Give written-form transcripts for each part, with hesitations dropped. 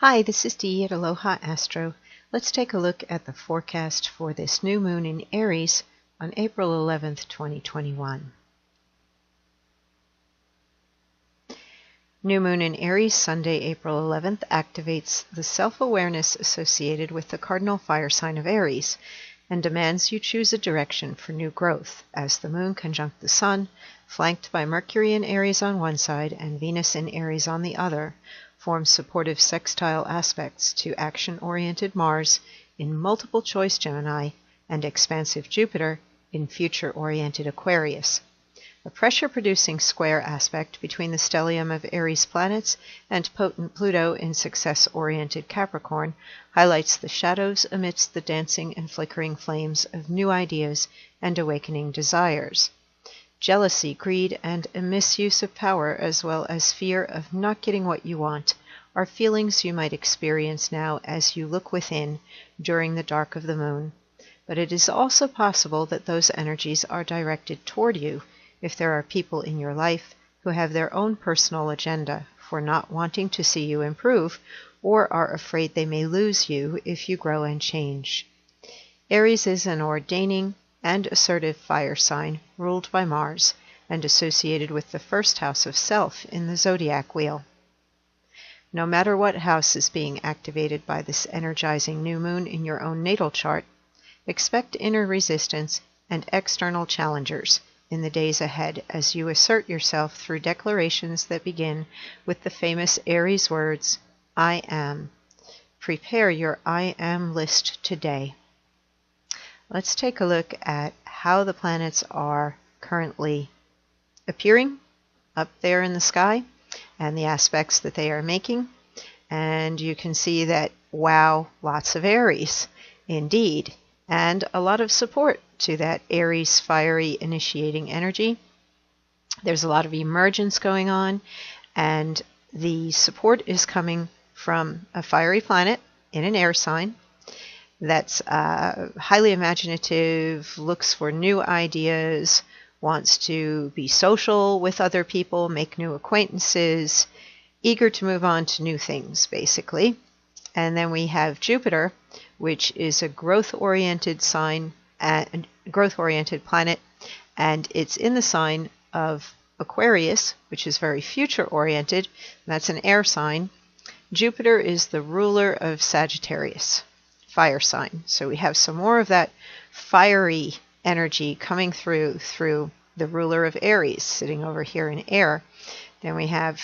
Hi, this is Dee at Aloha Astro. Let's take a look at the forecast for this new moon in Aries on April 11th, 2021. New moon in Aries, Sunday, April 11th, activates the self-awareness associated with the cardinal fire sign of Aries and demands you choose a direction for new growth, as the moon conjunct the sun, flanked by Mercury in Aries on one side and Venus in Aries on the other, forms supportive sextile aspects to action-oriented Mars in multiple-choice Gemini and expansive Jupiter in future-oriented Aquarius. A pressure-producing square aspect between the stellium of Aries planets and potent Pluto in success-oriented Capricorn highlights the shadows amidst the dancing and flickering flames of new ideas and awakening desires. Jealousy, greed, and a misuse of power, as well as fear of not getting what you want, are feelings you might experience now as you look within during the dark of the moon. But it is also possible that those energies are directed toward you if there are people in your life who have their own personal agenda for not wanting to see you improve or are afraid they may lose you if you grow and change. Aries is an ordaining and assertive fire sign ruled by Mars and associated with the first house of self in the zodiac wheel. No matter what house is being activated by this energizing new moon in your own natal chart, expect inner resistance and external challengers in the days ahead as you assert yourself through declarations that begin with the famous Aries words, I am. Prepare your I am list today. Let's take a look at how the planets are currently appearing up there in the sky and the aspects that they are making. And you can see that, wow, lots of Aries indeed, and a lot of support to that Aries fiery initiating energy. There's a lot of emergence going on, and the support is coming from a fiery planet in an air sign that's highly imaginative, looks for new ideas, wants to be social with other people, make new acquaintances, eager to move on to new things, basically. And then we have Jupiter, which is a growth-oriented sign, growth-oriented planet, and it's in the sign of Aquarius, which is very future-oriented. That's an air sign. Jupiter is the ruler of Sagittarius, fire sign. So we have some more of that fiery energy coming through the ruler of Aries, sitting over here in air. Then we have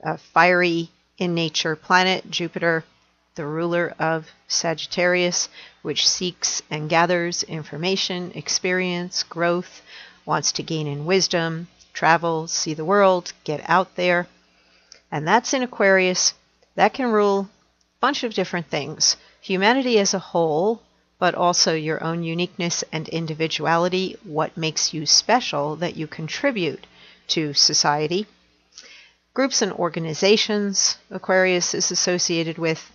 a fiery in nature planet, Jupiter, the ruler of Sagittarius, which seeks and gathers information, experience, growth, wants to gain in wisdom, travel, see the world, get out there. And that's in Aquarius. That can rule a bunch of different things. Humanity as a whole, but also your own uniqueness and individuality, what makes you special that you contribute to society. Groups and organizations Aquarius is associated with,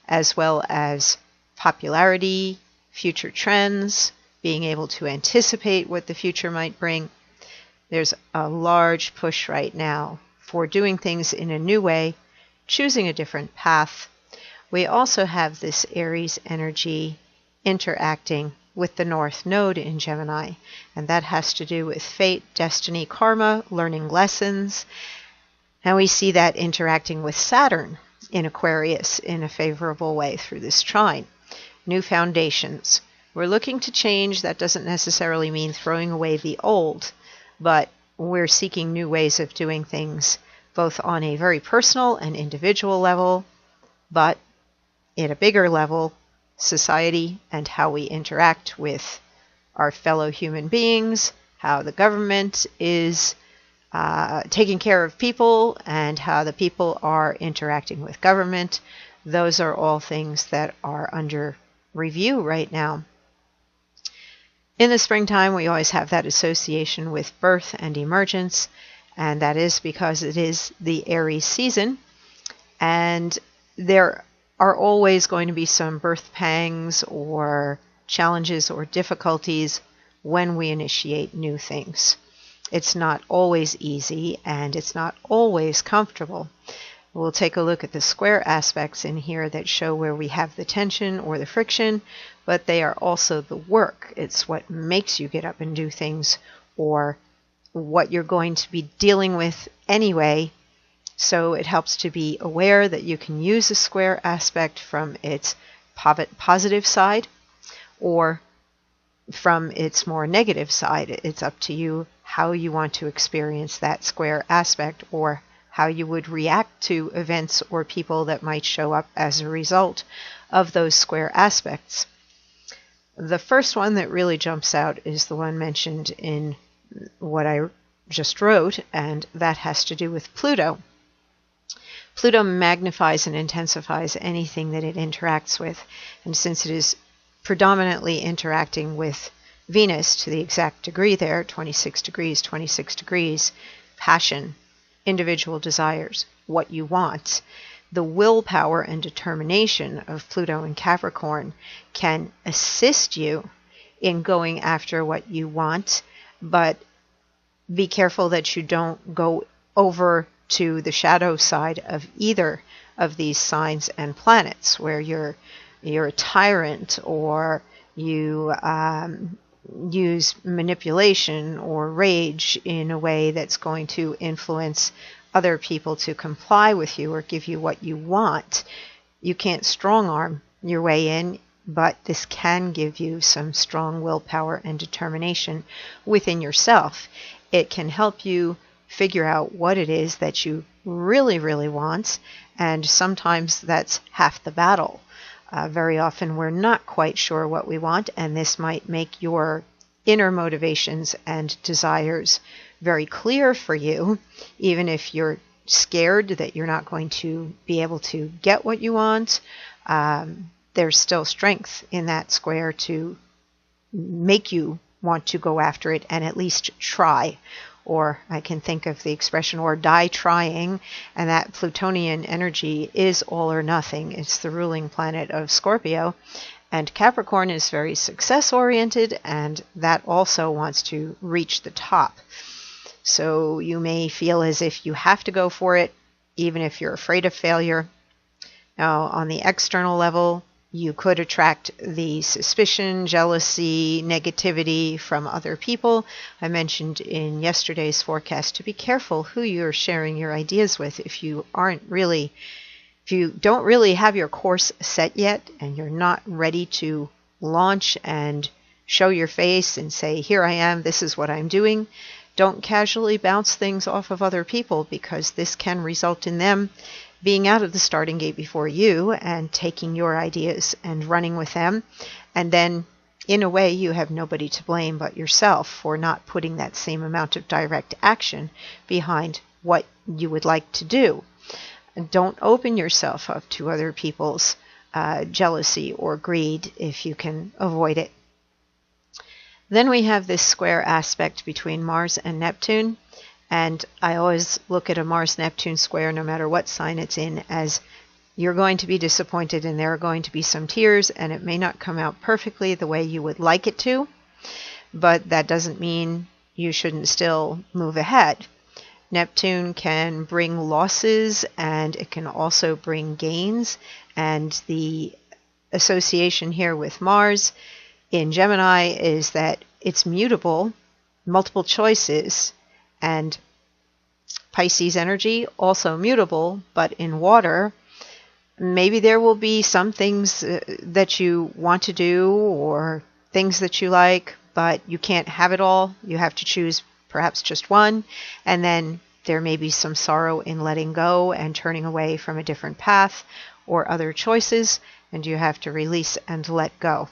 as well as popularity, future trends, being able to anticipate what the future might bring. There's a large push right now for doing things in a new way, choosing a different path. We also have this Aries energy interacting with the North Node in Gemini, and that has to do with fate, destiny, karma, learning lessons. And we see that interacting with Saturn in Aquarius in a favorable way through this trine. New foundations. We're looking to change. That doesn't necessarily mean throwing away the old, but we're seeking new ways of doing things, both on a very personal and individual level, but at a bigger level, society and how we interact with our fellow human beings, how the government is taking care of people, and how the people are interacting with government. Those are all things that are under review right now. In the springtime, we always have that association with birth and emergence, and that is because it is the Aries season, and there are always going to be some birth pangs or challenges or difficulties when we initiate new things. It's not always easy, and it's not always comfortable. We'll take a look at the square aspects in here that show where we have the tension or the friction, but they are also the work. It's what makes you get up and do things, or what you're going to be dealing with anyway. So it helps to be aware that you can use a square aspect from its positive side or from its more negative side. It's up to you how you want to experience that square aspect, or how you would react to events or people that might show up as a result of those square aspects. The first one that really jumps out is the one mentioned in what I just wrote, and that has to do with Pluto. Pluto magnifies and intensifies anything that it interacts with, and since it is predominantly interacting with Venus to the exact degree there, 26 degrees, passion, individual desires, what you want, the willpower and determination of Pluto in Capricorn can assist you in going after what you want, but be careful that you don't go over to the shadow side of either of these signs and planets, where you're a tyrant, or you use manipulation or rage in a way that's going to influence other people to comply with you or give you what you want. You can't strong arm your way in, but this can give you some strong willpower and determination within yourself. It can help you figure out what it is that you really, really want, and sometimes that's half the battle. Very often we're not quite sure what we want, and this might make your inner motivations and desires very clear for you, even if you're scared that you're not going to be able to get what you want. There's still strength in that square to make you want to go after it and at least try. Or I can think of the expression, or die trying, and that Plutonian energy is all or nothing. It's the ruling planet of Scorpio, and Capricorn is very success-oriented, and that also wants to reach the top. So you may feel as if you have to go for it, even if you're afraid of failure. Now, on the external level, you could attract the suspicion, jealousy, negativity from other people. I mentioned in yesterday's forecast to be careful who you're sharing your ideas with. If you don't really have your course set yet, and you're not ready to launch and show your face and say, here I am, this is what I'm doing, don't casually bounce things off of other people, because this can result in them being out of the starting gate before you and taking your ideas and running with them. And then, in a way, you have nobody to blame but yourself for not putting that same amount of direct action behind what you would like to do. And don't open yourself up to other people's jealousy or greed if you can avoid it. Then we have this square aspect between Mars and Neptune. And I always look at a Mars-Neptune square, no matter what sign it's in, as you're going to be disappointed, and there are going to be some tears, and it may not come out perfectly the way you would like it to, but that doesn't mean you shouldn't still move ahead. Neptune can bring losses, and it can also bring gains, and the association here with Mars in Gemini is that it's mutable, multiple choices, and Pisces energy, also mutable, but in water. Maybe there will be some things that you want to do, or things that you like, but you can't have it all. You have to choose perhaps just one, and then there may be some sorrow in letting go and turning away from a different path or other choices, and you have to release and let go.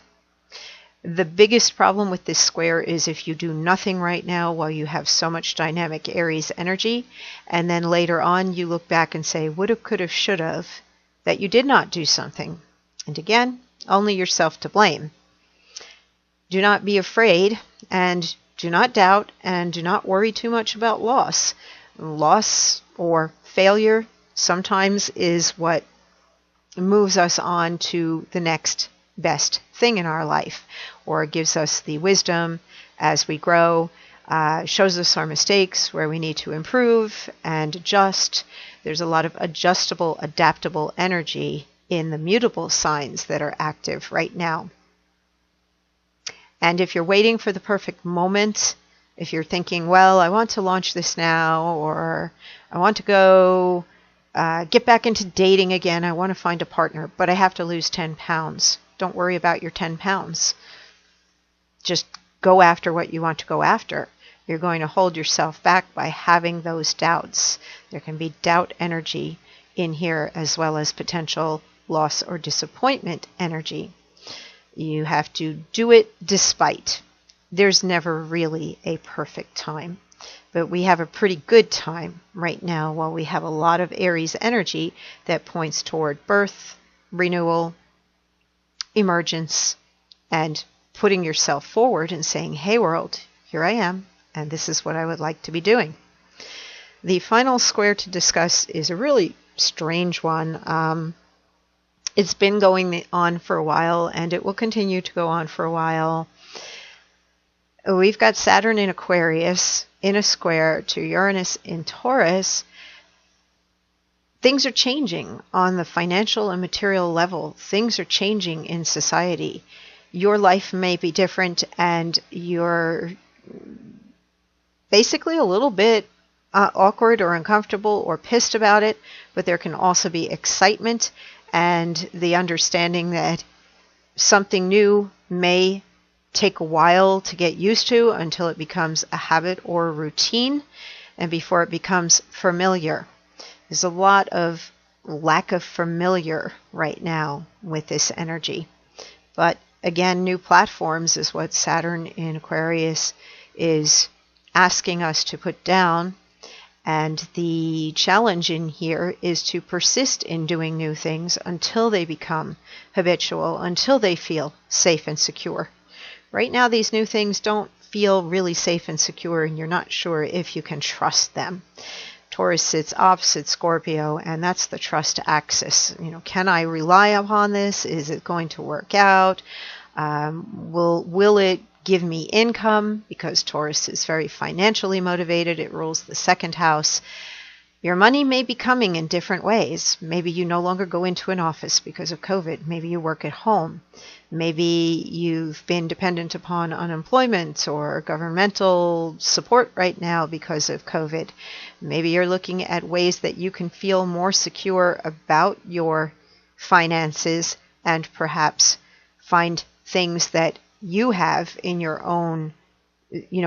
The biggest problem with this square is if you do nothing right now while you have so much dynamic Aries energy, and then later on you look back and say, woulda, coulda, shoulda, that you did not do something. And again, only yourself to blame. Do not be afraid, and do not doubt, and do not worry too much about loss. Loss or failure sometimes is what moves us on to the next best thing in our life, or gives us the wisdom as we grow. shows us our mistakes, where we need to improve and adjust. There's a lot of adjustable, adaptable energy in the mutable signs that are active right now. And if you're waiting for the perfect moment, if you're thinking, well, I want to launch this now, or I want to go get back into dating again, I want to find a partner, but I have to lose 10 pounds. Don't worry about your 10 pounds. Just go after what you want to go after. You're going to hold yourself back by having those doubts. There can be doubt energy in here, as well as potential loss or disappointment energy. You have to do it despite. There's never really a perfect time, but we have a pretty good time right now while we have a lot of Aries energy that points toward birth, renewal, emergence, and putting yourself forward and saying, hey world, here I am, and this is what I would like to be doing. The final square to discuss is a really strange one. It's been going on for a while, and it will continue to go on for a while. We've got Saturn in Aquarius in a square to Uranus in Taurus. Things are changing on the financial and material level. Things are changing in society. Your life may be different, and you're basically a little bit awkward or uncomfortable or pissed about it, but there can also be excitement and the understanding that something new may take a while to get used to until it becomes a habit or a routine, and before it becomes familiar. There's a lot of lack of familiar right now with this energy. But again, new platforms is what Saturn in Aquarius is asking us to put down. And the challenge in here is to persist in doing new things until they become habitual, until they feel safe and secure. Right now, these new things don't feel really safe and secure, and you're not sure if you can trust them. Taurus sits opposite Scorpio, and that's the trust axis. Can I rely upon this? Is it going to work out? Will it give me income? Because Taurus is very financially motivated. It rules the second house. Your money may be coming in different ways. Maybe you no longer go into an office because of COVID. Maybe you work at home. Maybe you've been dependent upon unemployment or governmental support right now because of COVID. Maybe you're looking at ways that you can feel more secure about your finances and perhaps find things that you have in your own,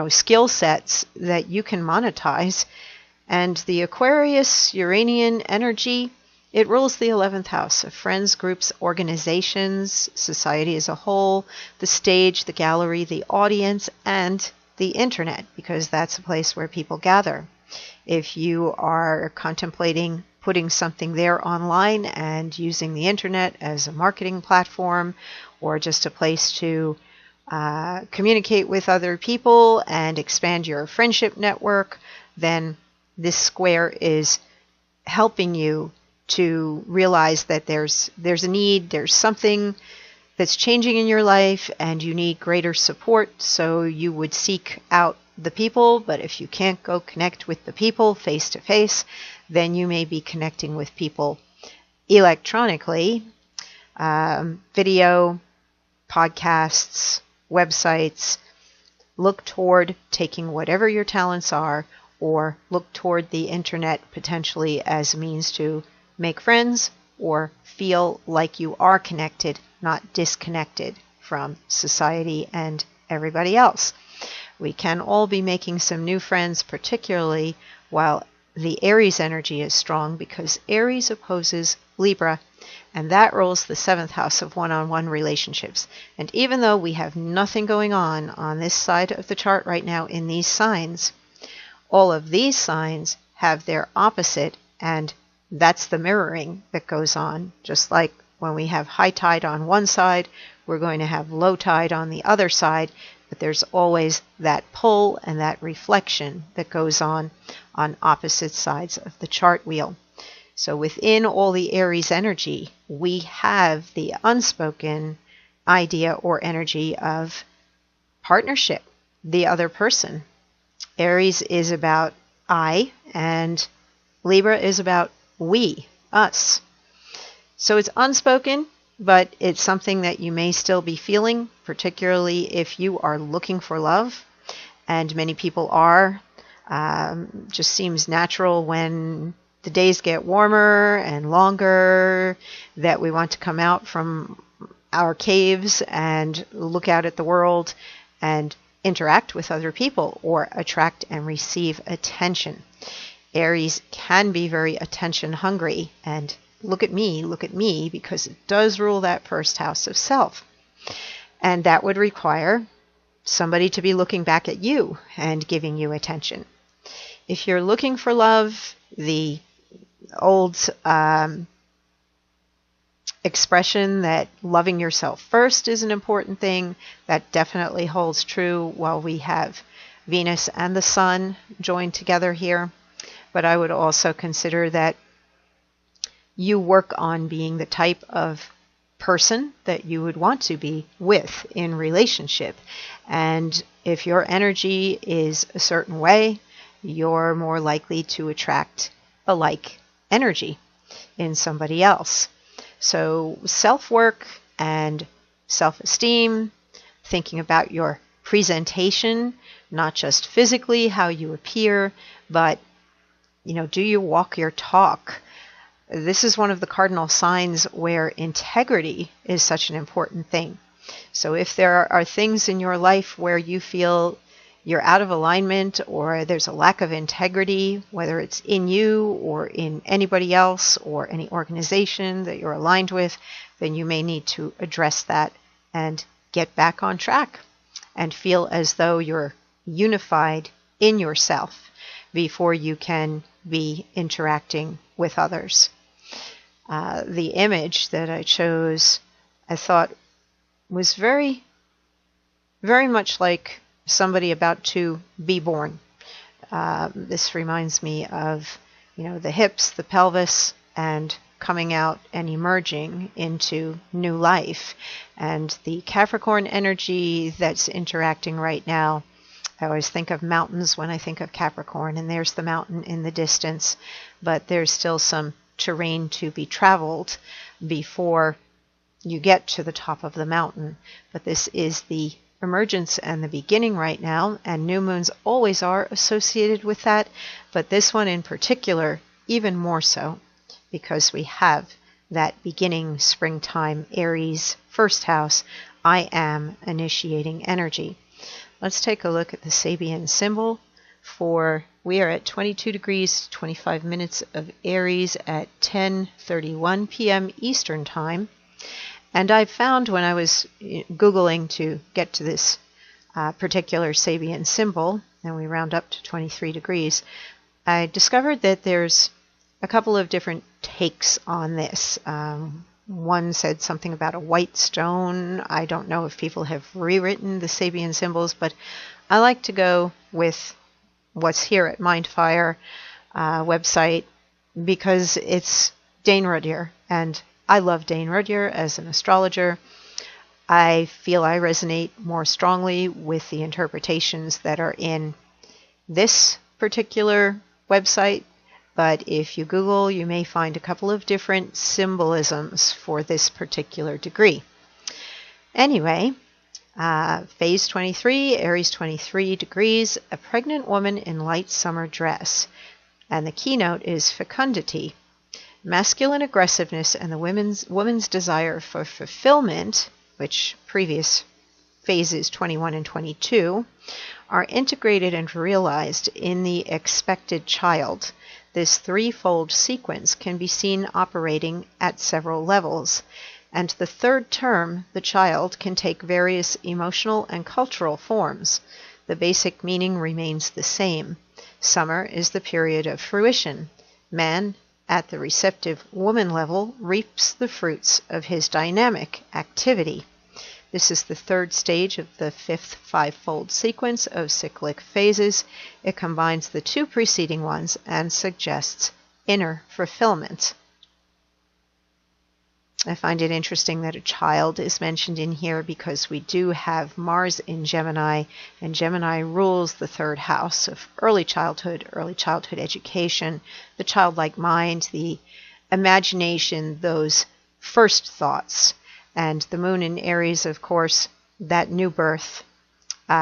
skill sets that you can monetize. And the Aquarius Uranian energy, it rules the 11th house of friends, groups, organizations, society as a whole, the stage, the gallery, the audience, and the internet, because that's a place where people gather. If you are contemplating putting something there online and using the internet as a marketing platform, or just a place to communicate with other people and expand your friendship network, then this square is helping you to realize that there's a need, there's something that's changing in your life, and you need greater support, so you would seek out the people. But if you can't go connect with the people face to face, then you may be connecting with people electronically, video, podcasts, websites. Look toward taking whatever your talents are, or look toward the internet potentially as a means to make friends or feel like you are connected, not disconnected from society and everybody else. We can all be making some new friends, particularly while the Aries energy is strong, because Aries opposes Libra, and that rules the 7th house of one-on-one relationships. And even though we have nothing going on this side of the chart right now in these signs, all of these signs have their opposite, and that's the mirroring that goes on. Just like when we have high tide on one side, we're going to have low tide on the other side, but there's always that pull and that reflection that goes on opposite sides of the chart wheel. So within all the Aries energy, we have the unspoken idea or energy of partnership, the other person. Aries is about I, and Libra is about we, us. So it's unspoken, but it's something that you may still be feeling, particularly if you are looking for love, and many people are. Just seems natural when the days get warmer and longer that we want to come out from our caves and look out at the world and interact with other people or attract and receive attention. Aries can be very attention hungry, and look at me, because it does rule that first house of self. And that would require somebody to be looking back at you and giving you attention. If you're looking for love, the old expression that loving yourself first is an important thing, that definitely holds true while we have Venus and the Sun joined together here. But I would also consider that you work on being the type of person that you would want to be with in relationship. And if your energy is a certain way, you're more likely to attract a like energy in somebody else. So self-work and self-esteem, thinking about your presentation, not just physically how you appear, but do you walk your talk? This is one of the cardinal signs where integrity is such an important thing. So if there are things in your life where you feel you're out of alignment or there's a lack of integrity, whether it's in you or in anybody else or any organization that you're aligned with, then you may need to address that and get back on track and feel as though you're unified in yourself before you can be interacting with others. The image that I chose, I thought, was very, very much like somebody about to be born. This reminds me of, the hips, the pelvis, and coming out and emerging into new life. And the Capricorn energy that's interacting right now, I always think of mountains when I think of Capricorn, and there's the mountain in the distance, but there's still some terrain to be traveled before you get to the top of the mountain. But this is the emergence and the beginning right now, and new moons always are associated with that, but this one in particular even more so, because we have that beginning springtime Aries first house, I am initiating energy. Let's take a look at the Sabian symbol we are at 22 degrees, 25 minutes of Aries at 10:31 p.m. Eastern Time. And I found when I was Googling to get to this particular Sabian symbol, and we round up to 23 degrees, I discovered that there's a couple of different takes on this. One said something about a white stone. I don't know if people have rewritten the Sabian symbols, but I like to go with what's here at Mindfire website because it's Dane Rudyr, and I love Dane Rudyr as an astrologer. I feel I resonate more strongly with the interpretations that are in this particular website, but if you Google, you may find a couple of different symbolisms for this particular degree. Anyway, phase 23, Aries 23 degrees, a pregnant woman in light summer dress. And the keynote is fecundity. Masculine aggressiveness and the woman's desire for fulfillment, which previous phases 21 and 22, are integrated and realized in the expected child. This threefold sequence can be seen operating at several levels. And the third term, the child, can take various emotional and cultural forms. The basic meaning remains the same. Summer is the period of fruition. Man, at the receptive woman level, reaps the fruits of his dynamic activity. This is the third stage of the fifth fivefold sequence of cyclic phases. It combines the two preceding ones and suggests inner fulfillment. I find it interesting that a child is mentioned in here because we do have Mars in Gemini, and Gemini rules the third house of early childhood education, the childlike mind, the imagination, those first thoughts. And the moon in Aries, of course, that new birth. We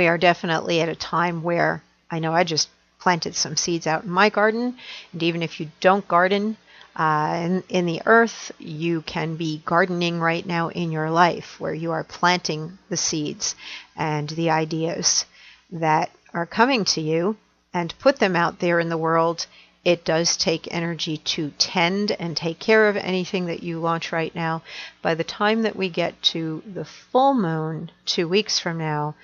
are definitely at a time where I know I just planted some seeds out in my garden, and even if you don't garden in the earth, you can be gardening right now in your life, where you are planting the seeds and the ideas that are coming to you, and put them out there in the world. It does take energy to tend and take care of anything that you launch right now. By the time that we get to the full moon 2 weeks from now,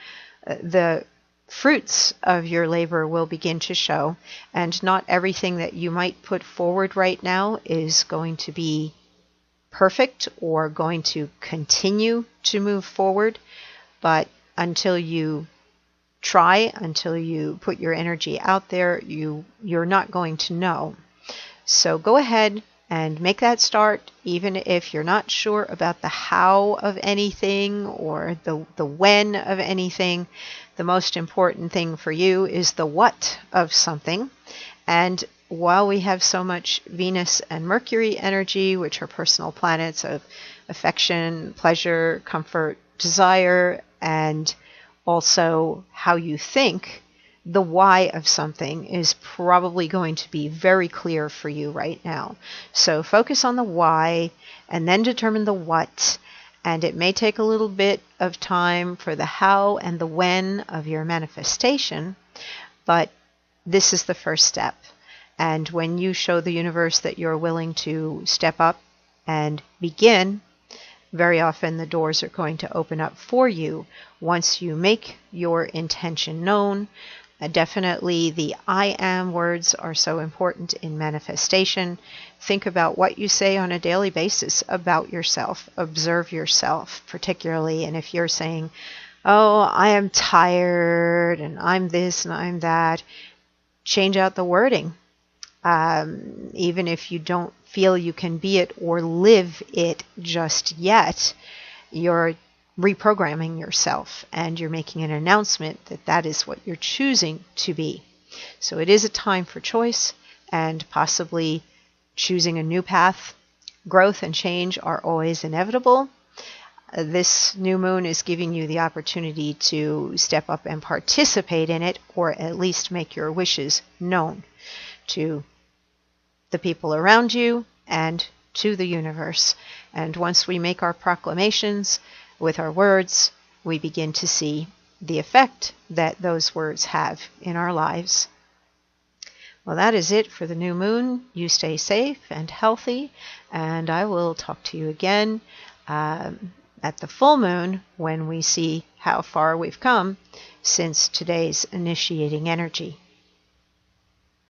the fruits of your labor will begin to show, and not everything that you might put forward right now is going to be perfect or going to continue to move forward. But until you try, until you put your energy out there, you're not going to know. So go ahead and make that start, even if you're not sure about the how of anything or the when of anything. The most important thing for you is the what of something. And while we have so much Venus and Mercury energy, which are personal planets of affection, pleasure, comfort, desire, and also how you think, the why of something is probably going to be very clear for you right now. So focus on the why and then determine the what. And it may take a little bit of time for the how and the when of your manifestation, but this is the first step. And when you show the universe that you're willing to step up and begin, very often the doors are going to open up for you once you make your intention known. Definitely the I am words are so important in manifestation. Think about what you say on a daily basis about yourself. Observe yourself particularly. And if you're saying, oh, I am tired and I'm this and I'm that, change out the wording. Even if you don't feel you can be it or live it just yet, you're reprogramming yourself and you're making an announcement that that is what you're choosing to be. So it is a time for choice and possibly choosing a new path. Growth and change are always inevitable. This new moon is giving you the opportunity to step up and participate in it, or at least make your wishes known to the people around you and to the universe. And once we make our proclamations with our words, we begin to see the effect that those words have in our lives. Well, that is it for the new moon. You stay safe and healthy, and I will talk to you again at the full moon when we see how far we've come since today's initiating energy.